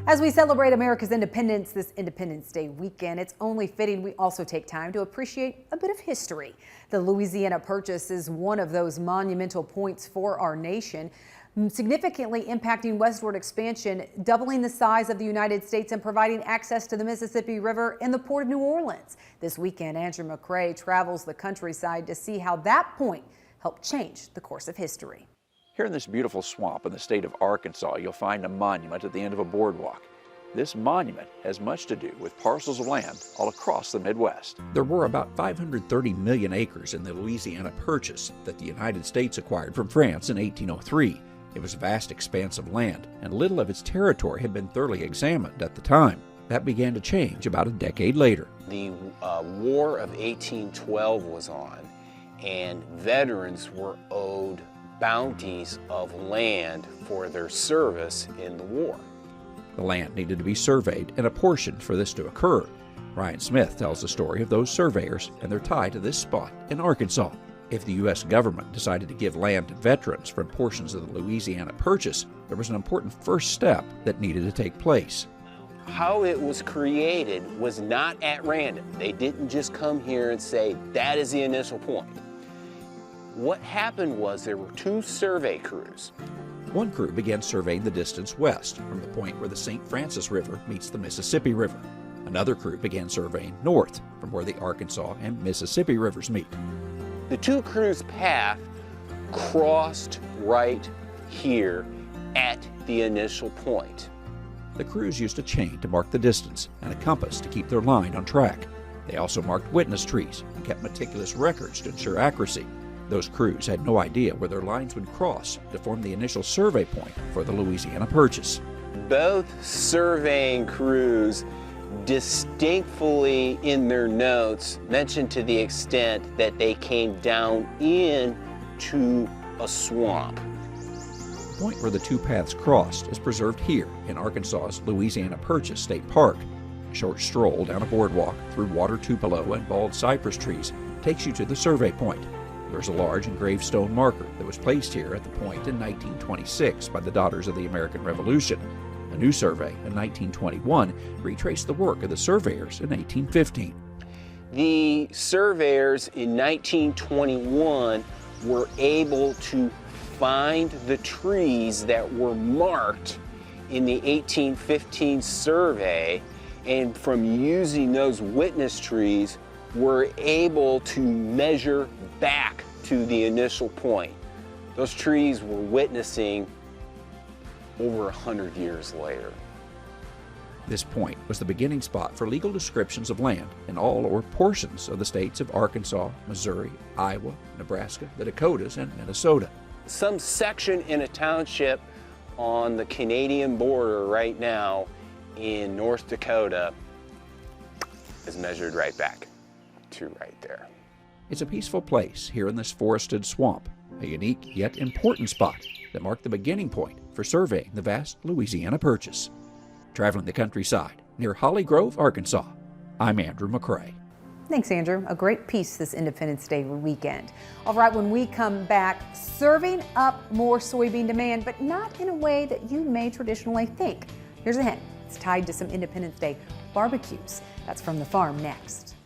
As we celebrate America's independence this Independence Day weekend, it's only fitting we also take time to appreciate a bit of history. The Louisiana Purchase is one of those monumental points for our nation, significantly impacting westward expansion, doubling the size of the United States and providing access to the Mississippi River and the Port of New Orleans. This weekend, Andrew McCrea travels the countryside to see how that point helped change the course of history. Here in this beautiful swamp in the state of Arkansas, you'll find a monument at the end of a boardwalk. This monument has much to do with parcels of land all across the Midwest. There were about 530 million acres in the Louisiana Purchase that the United States acquired from France in 1803. It was a vast expanse of land, and little of its territory had been thoroughly examined at the time. That began to change about a decade later. The War of 1812 was on, and veterans were owed bounties of land for their service in the war. The land needed to be surveyed and apportioned for this to occur. Ryan Smith tells the story of those surveyors and their tie to this spot in Arkansas. If the U.S. government decided to give land to veterans from portions of the Louisiana Purchase, there was an important first step that needed to take place. How it was created was not at random. They didn't just come here and say, that is the initial point. What happened was there were two survey crews. One crew began surveying the distance west from the point where the St. Francis River meets the Mississippi River. Another crew began surveying north from where the Arkansas and Mississippi rivers meet. The two crews' path crossed right here at the initial point. The crews used a chain to mark the distance and a compass to keep their line on track. They also marked witness trees and kept meticulous records to ensure accuracy. Those crews had no idea where their lines would cross to form the initial survey point for the Louisiana Purchase. Both surveying crews distinctly in their notes mentioned to the extent that they came down into a swamp. The point where the two paths crossed is preserved here in Arkansas's Louisiana Purchase State Park. A short stroll down a boardwalk through water tupelo and bald cypress trees takes you to the survey point. There's a large engraved stone marker that was placed here at the point in 1926 by the Daughters of the American Revolution. A new survey in 1921 retraced the work of the surveyors in 1815. The surveyors in 1921 were able to find the trees that were marked in the 1815 survey, and from using those witness trees, were able to measure back to the initial point. Those trees were witnessing over 100 years later. This point was the beginning spot for legal descriptions of land in all or portions of the states of Arkansas, Missouri, Iowa, Nebraska, the Dakotas, and Minnesota. Some section in a township on the Canadian border right now in North Dakota is measured right back to right there. It's a peaceful place here in this forested swamp, a unique yet important spot that marked the beginning point for surveying the vast Louisiana Purchase. Traveling the countryside near Holly Grove, Arkansas, I'm Andrew McCrea. Thanks, Andrew. A great piece this Independence Day weekend. All right, when we come back, serving up more soybean demand, but not in a way that you may traditionally think. Here's a hint. It's tied to some Independence Day barbecues. That's from the farm next.